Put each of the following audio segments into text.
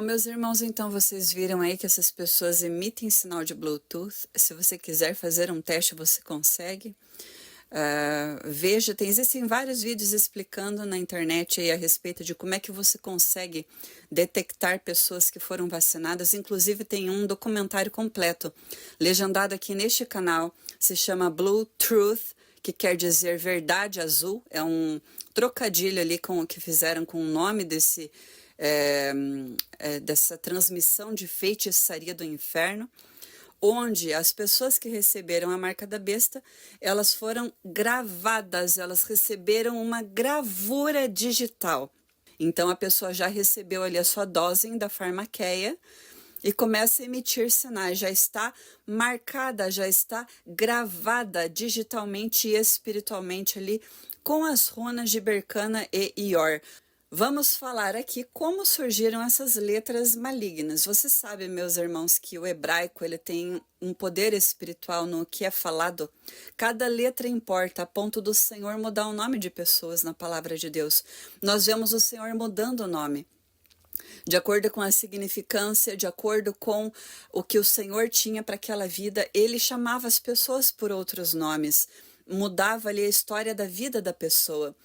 Meus irmãos, então vocês viram aí que essas pessoas emitem sinal de Bluetooth. Se você quiser fazer um teste, você consegue. Veja, existem vários vídeos explicando na internet aí a respeito de como é que você consegue detectar pessoas que foram vacinadas. Inclusive tem um documentário completo, legendado aqui neste canal, se chama Blue Truth, que quer dizer verdade azul. É um trocadilho ali com o que fizeram com o nome dessa transmissão de feitiçaria do inferno, onde as pessoas que receberam a marca da besta, elas foram gravadas, elas receberam uma gravura digital. Então a pessoa já recebeu ali a sua dose da farmaqueia e começa a emitir sinais, já está marcada, já está gravada digitalmente e espiritualmente ali com as runas de Berkana e Ior. Vamos falar aqui como surgiram essas letras malignas. Você sabe, meus irmãos, que o hebraico ele tem um poder espiritual no que é falado. Cada letra importa, a ponto do Senhor mudar o nome de pessoas na palavra de Deus. Nós vemos o Senhor mudando o nome, de acordo com a significância, de acordo com o que o Senhor tinha para aquela vida. Ele chamava as pessoas por outros nomes, mudava ali a história da vida da pessoa.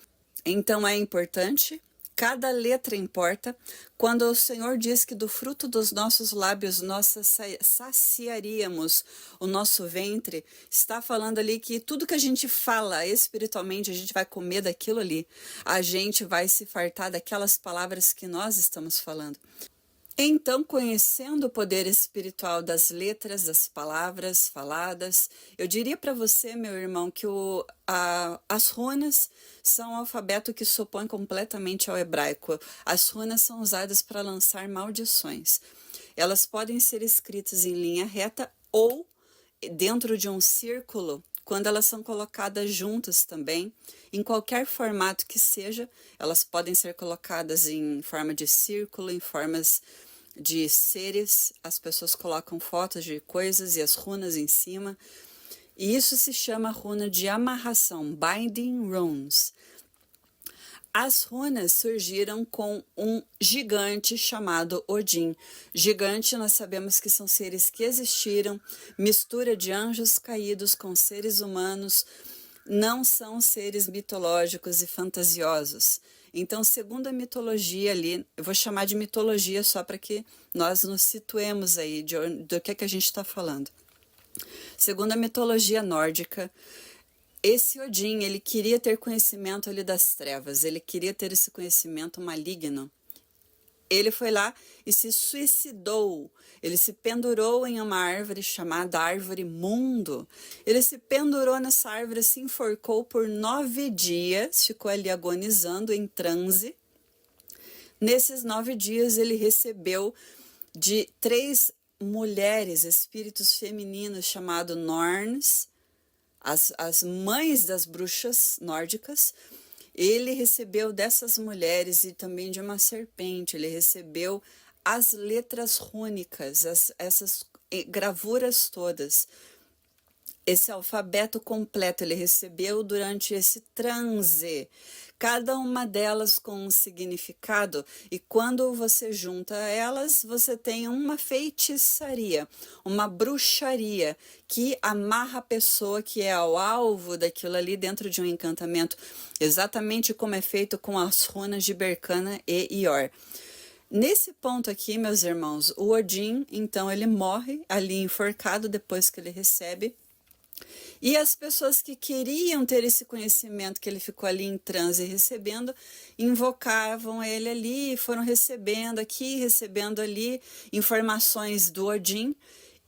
Então é importante, cada letra importa. Quando o Senhor diz que do fruto dos nossos lábios nós saciaríamos o nosso ventre, está falando ali que tudo que a gente fala espiritualmente, a gente vai comer daquilo ali. A gente vai se fartar daquelas palavras que nós estamos falando. Então, conhecendo o poder espiritual das letras, das palavras faladas, eu diria para você, meu irmão, que as runas são um alfabeto que se opõe completamente ao hebraico. As runas são usadas para lançar maldições. Elas podem ser escritas em linha reta ou dentro de um círculo, quando elas são colocadas juntas também, em qualquer formato que seja. Elas podem ser colocadas em forma de círculo, em formas de seres. As pessoas colocam fotos de coisas e as runas em cima. E isso se chama runa de amarração, binding runes. As runas surgiram com um gigante chamado Odin. Gigante, nós sabemos que são seres que existiram, mistura de anjos caídos com seres humanos, não são seres mitológicos e fantasiosos. Então, segundo a mitologia ali, eu vou chamar de mitologia só para que nós nos situemos aí do que a gente está falando. Segundo a mitologia nórdica, esse Odin, ele queria ter conhecimento ali das trevas, ele queria ter esse conhecimento maligno. Ele foi lá e se suicidou. Ele se pendurou em uma árvore chamada Árvore Mundo. Ele se pendurou nessa árvore, se enforcou por 9 dias, ficou ali agonizando em transe. Nesses 9 dias ele recebeu de 3 mulheres, espíritos femininos chamados Norns, as mães das bruxas nórdicas. Ele recebeu dessas mulheres e também de uma serpente, ele recebeu as letras rúnicas, essas gravuras todas. Esse alfabeto completo ele recebeu durante esse transe, cada uma delas com um significado, e quando você junta elas, você tem uma feitiçaria, uma bruxaria que amarra a pessoa que é o alvo daquilo ali dentro de um encantamento, exatamente como é feito com as runas de Berkana e Ior. Nesse ponto aqui, meus irmãos, o Odin, então, ele morre ali enforcado depois que ele recebe. E as pessoas que queriam ter esse conhecimento que ele ficou ali em transe recebendo, invocavam ele ali, foram recebendo aqui, recebendo ali informações do Odin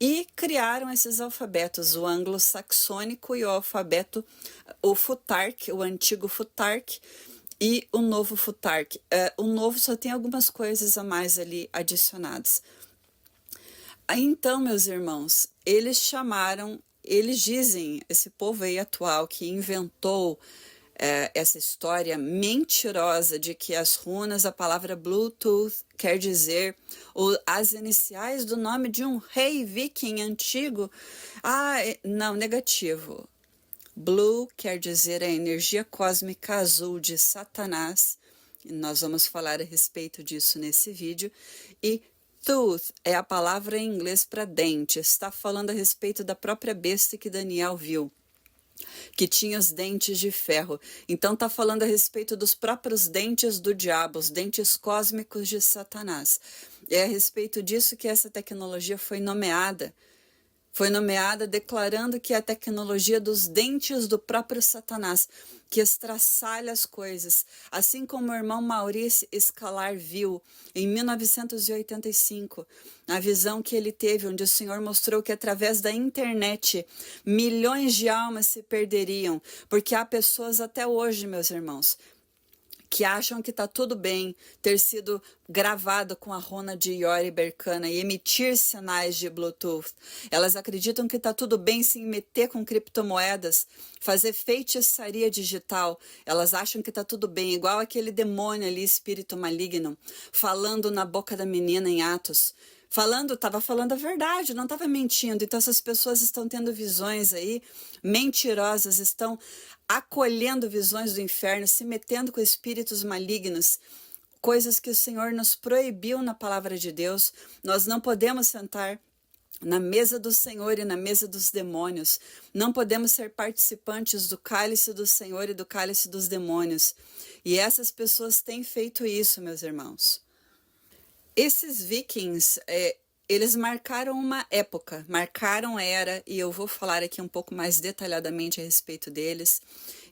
e criaram esses alfabetos, o anglo-saxônico e o alfabeto, o Futhark, o antigo Futhark e o novo Futhark. O novo só tem algumas coisas a mais ali adicionadas. Então, meus irmãos, eles dizem, esse povo aí atual que inventou essa história mentirosa de que as runas, a palavra Bluetooth quer dizer as iniciais do nome de um rei viking antigo. Não, negativo. Blue quer dizer a energia cósmica azul de Satanás. Nós vamos falar a respeito disso nesse vídeo. E Tooth é a palavra em inglês para dente. Está falando a respeito da própria besta que Daniel viu, que tinha os dentes de ferro. Então está falando a respeito dos próprios dentes do diabo, os dentes cósmicos de Satanás. É a respeito disso que essa tecnologia foi nomeada. Foi nomeada declarando que é a tecnologia dos dentes do próprio Satanás, que estraçalha as coisas, assim como o irmão Maurice Escalar viu em 1985, a visão que ele teve, onde o Senhor mostrou que através da internet milhões de almas se perderiam, porque há pessoas até hoje, meus irmãos, que acham que está tudo bem ter sido gravado com a runa de Yori Berkana e emitir sinais de Bluetooth. Elas acreditam que está tudo bem se meter com criptomoedas, fazer feitiçaria digital. Elas acham que está tudo bem, igual aquele demônio ali, espírito maligno, falando na boca da menina em Atos. Estava falando a verdade, não estava mentindo. Então essas pessoas estão tendo visões aí mentirosas, estão acolhendo visões do inferno, se metendo com espíritos malignos, coisas que o Senhor nos proibiu na palavra de Deus. Nós não podemos sentar na mesa do Senhor e na mesa dos demônios. Não podemos ser participantes do cálice do Senhor e do cálice dos demônios. E essas pessoas têm feito isso, meus irmãos. Esses vikings, eles marcaram uma época, marcaram era, e eu vou falar aqui um pouco mais detalhadamente a respeito deles.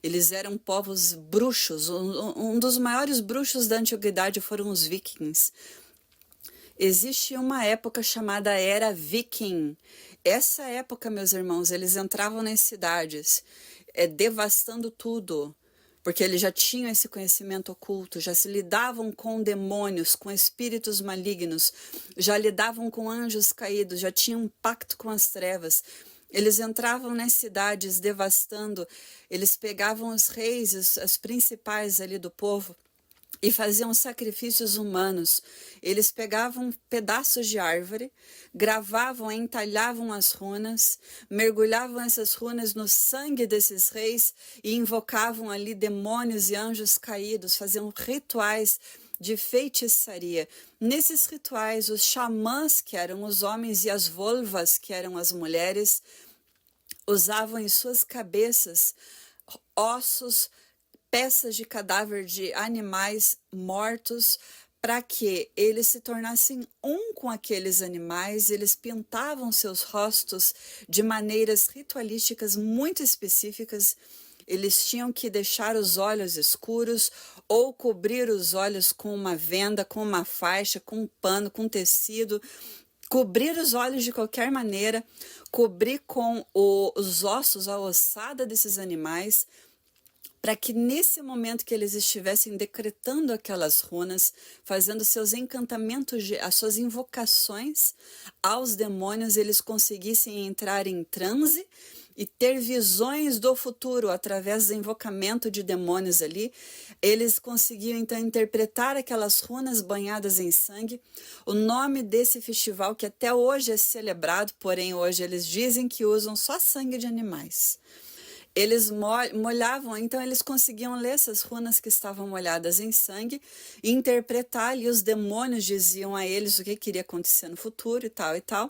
Eles eram povos bruxos, um dos maiores bruxos da antiguidade foram os vikings. Existe uma época chamada Era Viking. Essa época, meus irmãos, eles entravam nas cidades, devastando tudo, porque eles já tinham esse conhecimento oculto, já se lidavam com demônios, com espíritos malignos, já lidavam com anjos caídos, já tinham um pacto com as trevas. Eles entravam nas cidades devastando, eles pegavam os reis, os principais ali do povo, e faziam sacrifícios humanos. Eles pegavam pedaços de árvore, gravavam, entalhavam as runas, mergulhavam essas runas no sangue desses reis e invocavam ali demônios e anjos caídos, faziam rituais de feitiçaria. Nesses rituais, os xamãs, que eram os homens, e as volvas, que eram as mulheres, usavam em suas cabeças ossos, peças de cadáver de animais mortos, para que eles se tornassem um com aqueles animais. Eles pintavam seus rostos de maneiras ritualísticas muito específicas. Eles tinham que deixar os olhos escuros ou cobrir os olhos com uma venda, com uma faixa, com um pano, com tecido. Cobrir os olhos de qualquer maneira, cobrir com os ossos, a ossada desses animais, para que nesse momento que eles estivessem decretando aquelas runas, fazendo seus encantamentos, as suas invocações aos demônios, eles conseguissem entrar em transe e ter visões do futuro através do invocamento de demônios ali. Eles conseguiam então interpretar aquelas runas banhadas em sangue. O nome desse festival, que até hoje é celebrado, porém hoje eles dizem que usam só sangue de animais. Eles molhavam, então eles conseguiam ler essas runas que estavam molhadas em sangue e interpretar, e os demônios diziam a eles o que iria acontecer no futuro e tal e tal.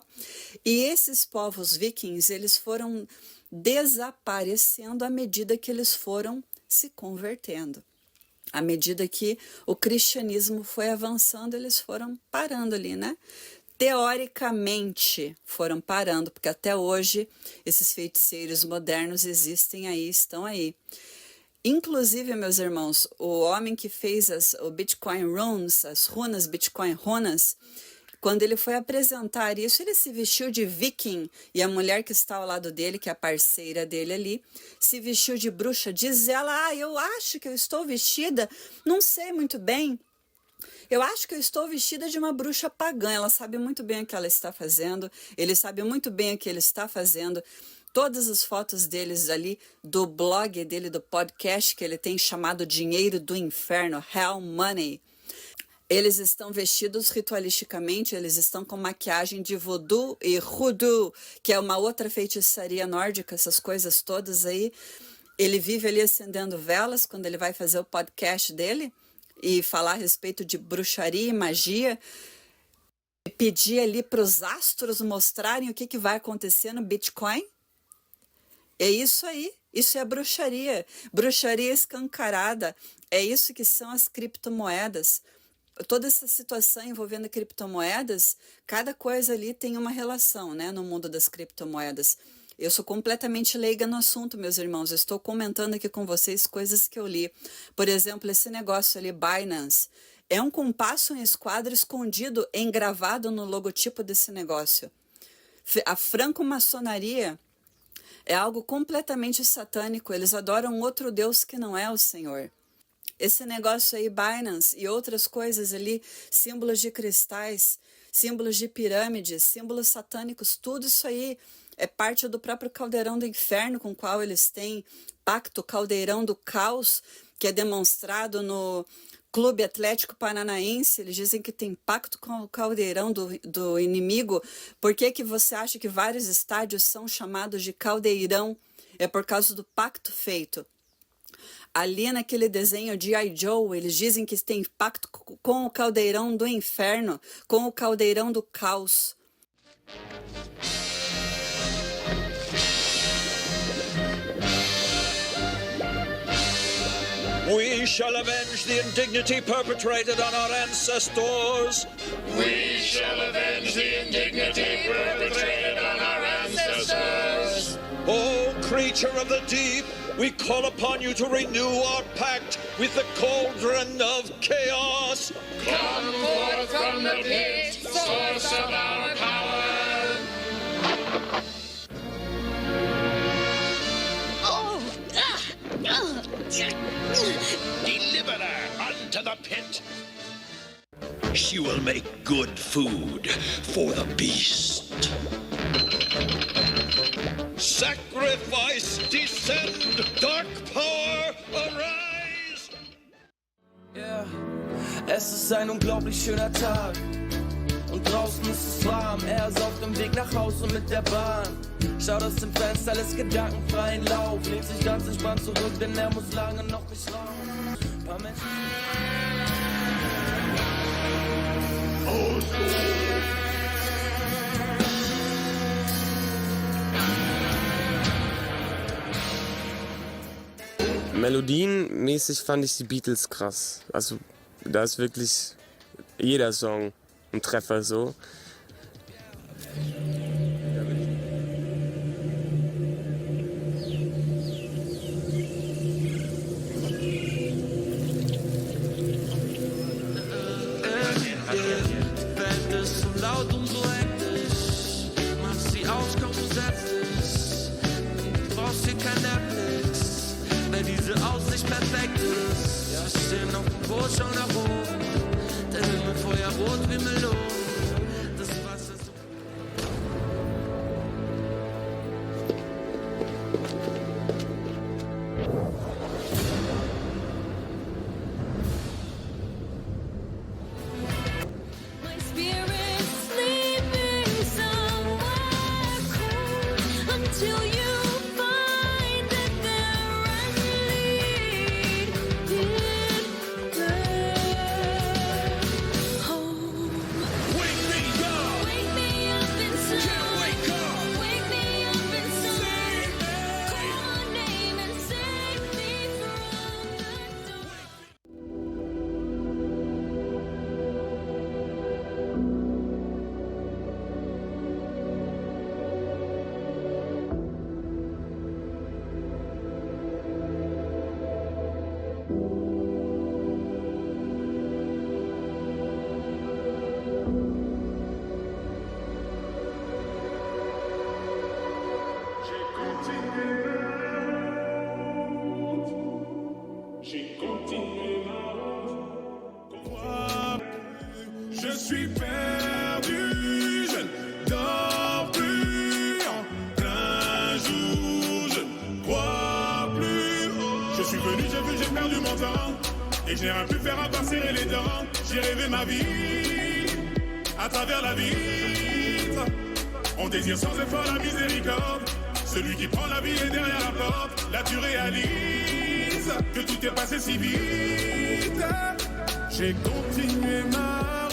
E esses povos vikings, eles foram desaparecendo à medida que eles foram se convertendo. À medida que o cristianismo foi avançando, eles foram parando ali, né? Teoricamente foram parando, porque até hoje esses feiticeiros modernos existem aí, estão aí. Inclusive, meus irmãos, o homem que fez o Bitcoin Runes, as runas, Bitcoin Runas, quando ele foi apresentar isso, ele se vestiu de viking, e a mulher que está ao lado dele, que é a parceira dele ali, se vestiu de bruxa. Diz ela: eu acho que eu estou vestida, não sei muito bem, eu acho que eu estou vestida de uma bruxa pagã. Ela sabe muito bem o que ela está fazendo, ele sabe muito bem o que ele está fazendo. Todas as fotos deles ali, do blog dele, do podcast que ele tem chamado Dinheiro do Inferno, Hell Money. Eles estão vestidos ritualisticamente, eles estão com maquiagem de voodoo e hoodoo, que é uma outra feitiçaria nórdica, essas coisas todas aí. Ele vive ali acendendo velas quando ele vai fazer o podcast dele e falar a respeito de bruxaria e magia. pedir ali para os astros mostrarem o que vai acontecer no Bitcoin? É isso aí. Isso é bruxaria. Bruxaria escancarada. É isso que são as criptomoedas. Toda essa situação envolvendo criptomoedas, cada coisa ali tem uma relação, né, no mundo das criptomoedas. Eu sou completamente leiga no assunto, meus irmãos. Eu estou comentando aqui com vocês coisas que eu li. Por exemplo, esse negócio ali, Binance, é um compasso em esquadro escondido, engravado no logotipo desse negócio. A franco-maçonaria é algo completamente satânico. Eles adoram outro Deus que não é o Senhor. Esse negócio aí, Binance e outras coisas ali, símbolos de cristais, símbolos de pirâmides, símbolos satânicos, tudo isso aí é parte do próprio caldeirão do inferno com o qual eles têm pacto, caldeirão do caos, que é demonstrado no Clube Atlético Paranaense. Eles dizem que tem pacto com o caldeirão do inimigo. Por que você acha que vários estádios são chamados de caldeirão? É por causa do pacto feito. Ali naquele desenho de I. Joe, eles dizem que tem pacto com o caldeirão do inferno, com o caldeirão do caos. We shall avenge the indignity perpetrated on our ancestors. We shall avenge the indignity perpetrated on our ancestors. O creature of the deep, we call upon you to renew our pact with the cauldron of chaos. Come forth from the pit, source of our power. Deliver her unto the pit. She will make good food for the beast. Sacrifice, descend, dark power, arise. Yeah. Es ist ein unglaublich schöner Tag und draußen ist es warm. Er ist auf dem Weg nach Hause mit der Bahn. Schaut aus dem Fenster, lässt gedankenfreien Lauf. Lehnt sich ganz entspannt zurück, denn er muss lange noch nicht raus. Paar Menschen... Melodienmäßig fand ich die Beatles krass. Also da ist wirklich jeder Song ein Treffer so. Welt ist so laut und so hektisch. Mach sie aus, komm, du setzt dich. Du brauchst hier kein Netflix, weil diese Aussicht perfekt ist. Ja, wir stehen auf dem Boot, schau nach oben. Der Himmel feuerrot wie Melonen. Das Wasser so... My spirit's sleeping somewhere cool until you find it there and lead it there home. Wake me up! Wake me up inside. Can't wake up! Wake me up inside. Call my name and save me from the dark. J'ai continué ma route. Je suis perdu, je ne dors plus en plein jour, je ne crois plus. Je suis venu, j'ai vu, j'ai perdu mon temps et je n'ai rien pu faire à part serrer les dents. J'ai rêvé ma vie à travers la vitre. On désire sans effort la miséricorde. Celui qui prend la vie est derrière la porte. Là tu réalises que tout est passé si vite. J'ai continué ma